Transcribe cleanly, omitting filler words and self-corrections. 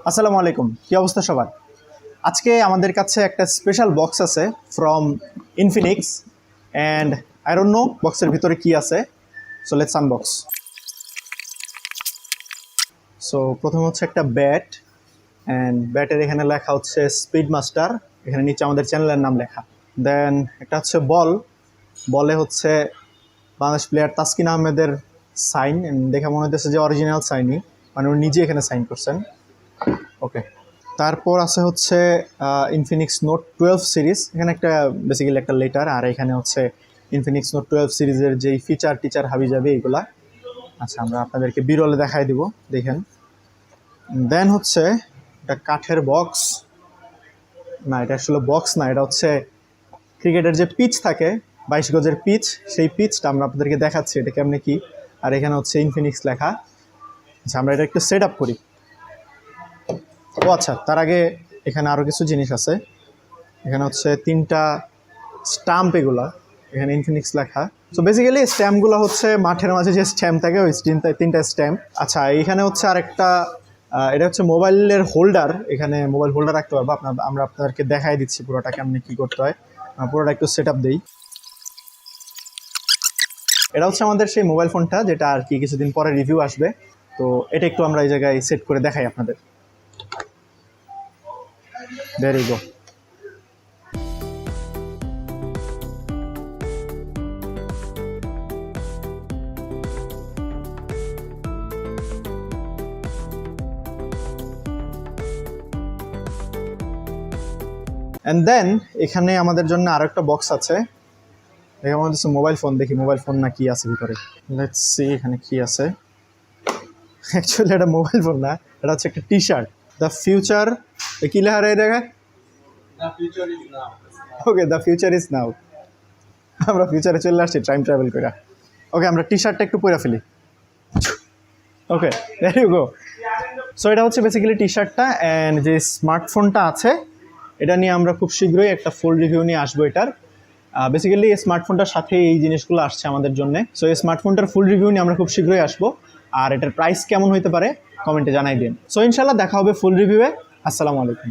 আসসালামু আলাইকুম, কি অবস্থা সবার? আজকে আমাদের কাছে একটা স্পেশাল বক্স আছে from Infinix and I don't know বক্সের ভিতরে কি আছে। So let's unbox. সো প্রথমে হচ্ছে একটা ব্যাট অ্যান্ড ব্যাটের এখানে লেখা হচ্ছে স্পিড মাস্টার, এখানে নিচে আমাদের চ্যানেলের নাম লেখা। দেন একটা হচ্ছে বলে হচ্ছে বাংলাদেশ প্লেয়ার তাসকিন আহমেদের সাইন, দেখে মনে হচ্ছে যে অরিজিনাল সাইনই, মানে উনি নিজে এখানে সাইন করছেন। ওকে, তারপর আছে হচ্ছে ইনফিনিক্স নোট 12 সিরিজ, এখানে একটা বেসিক্যালি একটা লেটার, আর এখানে হচ্ছে ইনফিনিক্স নোট 12 সিরিজের যেই ফিচার হাবি যাবে এইগুলা। আচ্ছা, আমরা আপনাদেরকে বিরলে দেখাই দিব, দেখেন। দেন হচ্ছে একটা কাঠের বক্স, না এটা আসলে বক্স না, এটা হচ্ছে ক্রিকেটের যে পিচ থাকে 22 গজের পিচ, সেই পিচটা আমরা আপনাদেরকে দেখাচ্ছি এটা কেমনে কি। আর এখানে হচ্ছে ইনফিনিক্স লেখা। আচ্ছা, আমরা এটা একটু সেট আপ করি। ও আচ্ছা, তার আগে এখানে আরও কিছু জিনিস আছে। এখানে হচ্ছে 3টা স্ট্যাম্প, এগুলা এখানে ইনফিনিক্স লেখা। সো বেসিক্যালি স্ট্যাম্পগুলো হচ্ছে মাঠের মাঝে যে স্ট্যাম্প থাকে ওই 3টা স্ট্যাম্প। আচ্ছা, এইখানে হচ্ছে আরেকটা, এটা হচ্ছে মোবাইলের হোল্ডার, এখানে মোবাইল হোল্ডার রাখতে পারবো। আমরা আপনাদেরকে দেখাই দিচ্ছি পুরোটা কেমনি কী করতে হয়। পুরোটা একটু সেট আপ দিই। এটা হচ্ছে আমাদের সেই মোবাইল ফোনটা যেটা আর কি কিছুদিন পরে রিভিউ আসবে, তো এটা একটু আমরা এই জায়গায় সেট করে দেখাই আপনাদের। There you go. And then এখানে আমাদের জন্য আরো একটা বক্স আছে, দেখে মনে হচ্ছে মোবাইল ফোন। দেখি মোবাইল ফোন না কি আছে ভিতরে। লেটস সি এখানে কি আছে। অ্যাকচুয়ালি এটা মোবাইল ফোন না, এটা হচ্ছে একটা টি শার্ট। দ্য ফিউচার, কি লেখা রে দেখা? ওকে, দ্য ফিউচার ইজ নাও। আমরা ফিউচারে চলে আসছি টাইম ট্রাভেল করে। ওকে, আমরা টি শার্টটা একটু পরে ফেলি। ওকে, দ্যাট ইউ গো। সো এটা হচ্ছে বেসিক্যালি টি শার্টটা, অ্যান্ড যে স্মার্টফোনটা আছে এটা নিয়ে আমরা খুব শীঘ্রই একটা ফুল রিভিউ নিয়ে আসবো এটার। বেসিক্যালি এই স্মার্টফোনটার সাথে এই জিনিসগুলো আসছে আমাদের জন্য। সো এই স্মার্টফোনটার ফুল রিভিউ নিয়ে আমরা খুব শীঘ্রই আসবো, আর এটার প্রাইস কেমন হতে পারে কমেন্টে জানাই দিন। সো ইনশাল্লাহ দেখা হবে ফুল রিভিউয়ে। আসসালামু আলাইকুম।